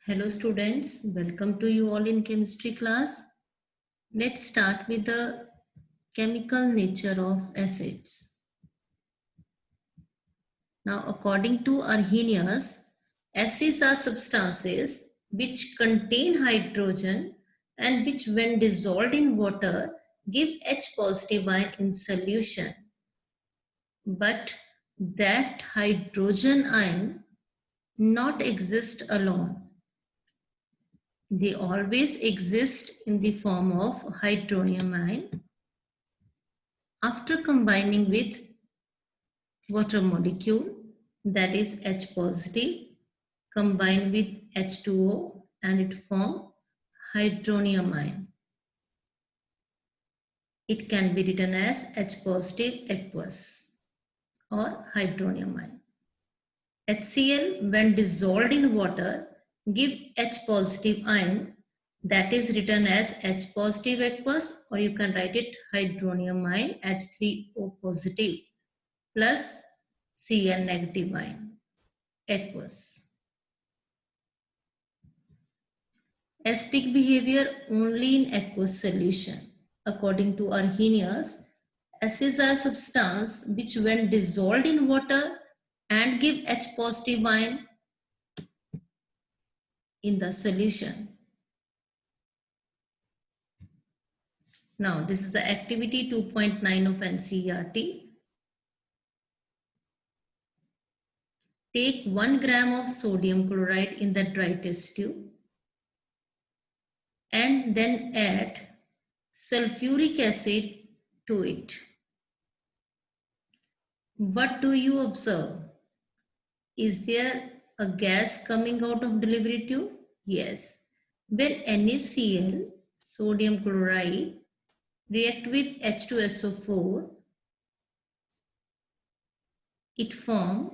Hello students, welcome to you all in chemistry class. Let's start with the chemical nature of acids. Now according to Arrhenius, acids are substances which contain hydrogen and which when dissolved in water give H positive ion in solution. But that hydrogen ion not exist alone. They always exist in the form of hydronium ion after combining with water molecule, that is H positive, combine with H2O and it form hydronium ion. It can be written as H positive aqueous or hydronium ion. HCl when dissolved in water give H positive ion, that is written as H positive aqueous, or you can write it hydronium ion H3O positive plus Cl negative ion aqueous. Acidic behavior only in aqueous solution. According to Arrhenius, acids are substances which when dissolved in water and give H positive ion in the solution. Now this is the activity 2.9 of NCERT. Take 1 gram of sodium chloride in the dry test tube and then add sulfuric acid to it. What do you observe? Is there a gas coming out of delivery tube? Yes. When NaCl, sodium chloride, react with H2SO4, it forms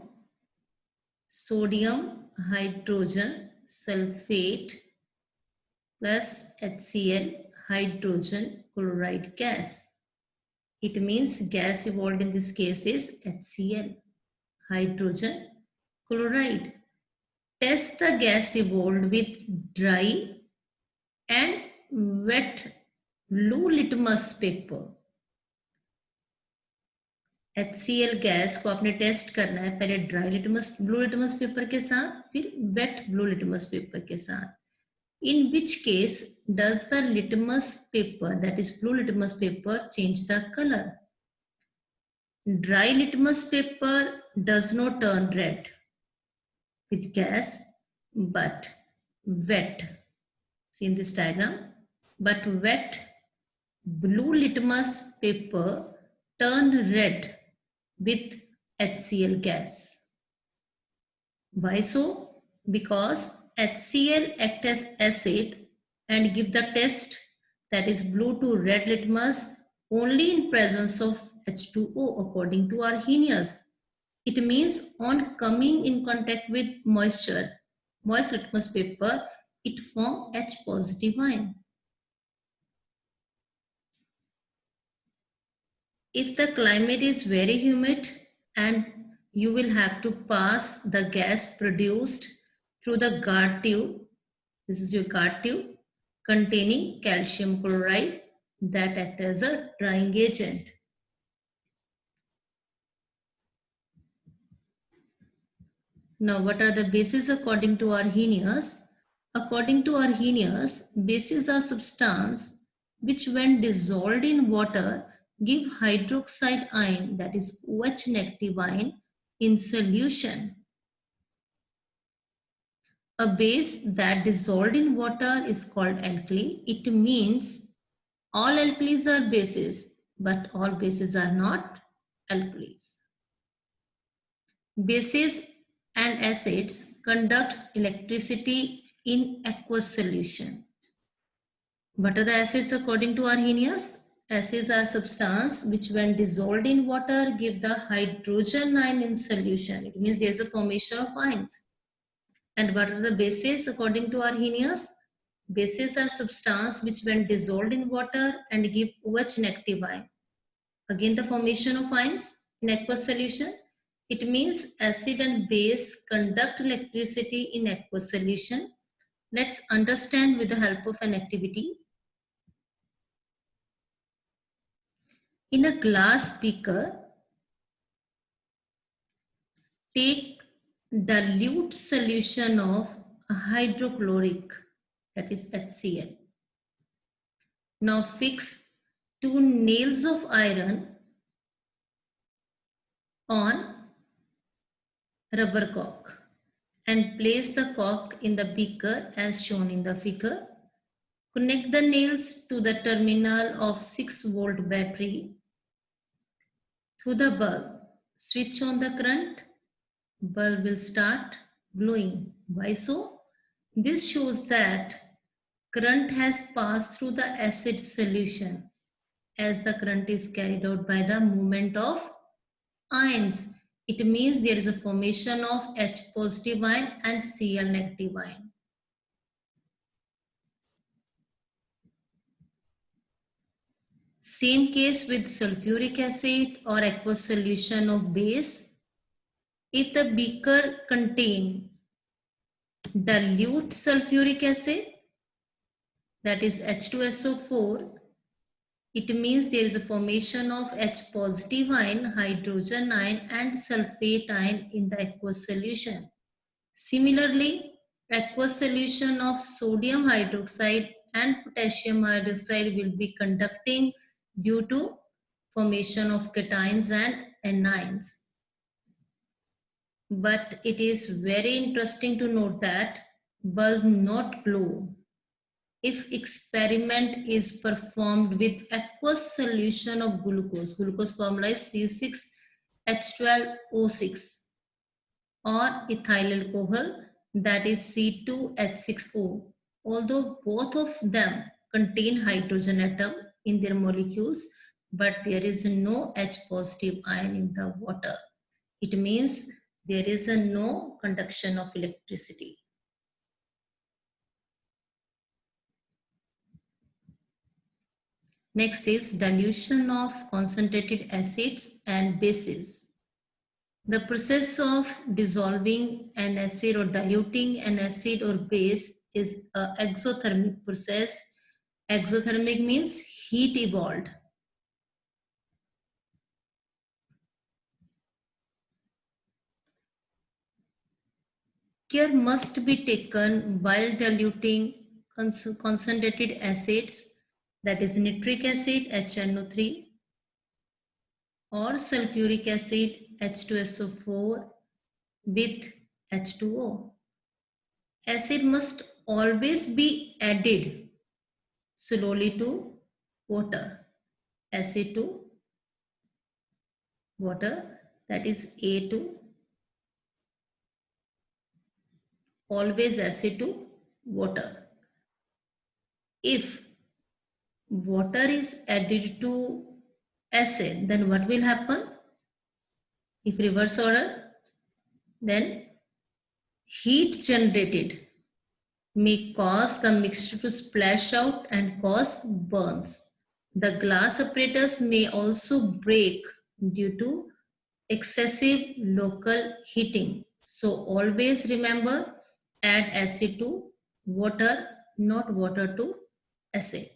sodium hydrogen sulfate plus HCl hydrogen chloride gas. It means gas evolved in this case is HCl, hydrogen chloride. Test the gas evolved with dry and wet blue litmus paper. HCl gas को आपने test करना है पहले dry litmus blue litmus paper के साथ फिर wait blue litmus paper के साथ. In which case does the litmus paper, that is blue litmus paper, change the color? Dry litmus paper does not turn red with gas, but wet, see in this diagram, but wet blue litmus paper turn red with HCl gas. Why so? Because HCl act as acid and give the test, that is blue to red litmus, only in presence of H2O according to Arrhenius. It means on coming in contact with moist litmus paper, it form H positive ion. If the climate is very humid and you will have to pass the gas produced through the guard tube, this is your guard tube containing calcium chloride that acts as a drying agent. Now what are the bases according to Arrhenius? According to Arrhenius, bases are substances which when dissolved in water give hydroxide ion, that is OH negative ion, in solution. A base that dissolved in water is called alkali. It means all alkalis are bases, but all bases are not alkalis. Bases and acids conducts electricity in aqueous solution. What are the acids according to Arrhenius? Acids are substances which when dissolved in water give the hydrogen ion in solution. It means there is a formation of ions. And what are the bases according to Arrhenius? Bases are substances which when dissolved in water and give OH negative ion. Again the formation of ions in aqueous solution. It means acid and base conduct electricity in aqueous solution. Let's understand with the help of an activity. In a glass beaker, take dilute solution of hydrochloric, that is HCl. Now fix 2 nails of iron on rubber cork and place the cork in the beaker as shown in the figure. Connect the nails to the terminal of 6-volt battery through the bulb. Switch on the current. Bulb will start glowing. Why so? This shows that current has passed through the acid solution, as the current is carried out by the movement of ions. It means there is a formation of H positive ion and Cl negative ion. Same case with sulfuric acid or aqueous solution of base. If the beaker contain dilute sulfuric acid, that is H2SO4, it means there is a formation of H positive ion, hydrogen ion and sulfate ion in the aqueous solution. Similarly, aqueous solution of sodium hydroxide and potassium hydroxide will be conducting due to formation of cations and anions. But it is very interesting to note that bulb not glow if experiment is performed with aqueous solution of glucose. Glucose formula is C6H12O6 or ethyl alcohol, that is C2H6O. Although both of them contain hydrogen atom in their molecules, but there is no H positive ion in the water. It means there is no conduction of electricity. Next is dilution of concentrated acids and bases. The process of dissolving an acid or diluting an acid or base is an exothermic process. Exothermic means heat evolved. Care must be taken while diluting concentrated acids, that is nitric acid HNO3 or sulfuric acid H2SO4 with H2O. Acid must always be added slowly to water. Acid to water, that is A2. Always acid to water. If water is added to acid, then what will happen? If reverse order, then heat generated may cause the mixture to splash out and cause burns. The glass apparatus may also break due to excessive local heating. So always remember, add acid to water, not water to acid.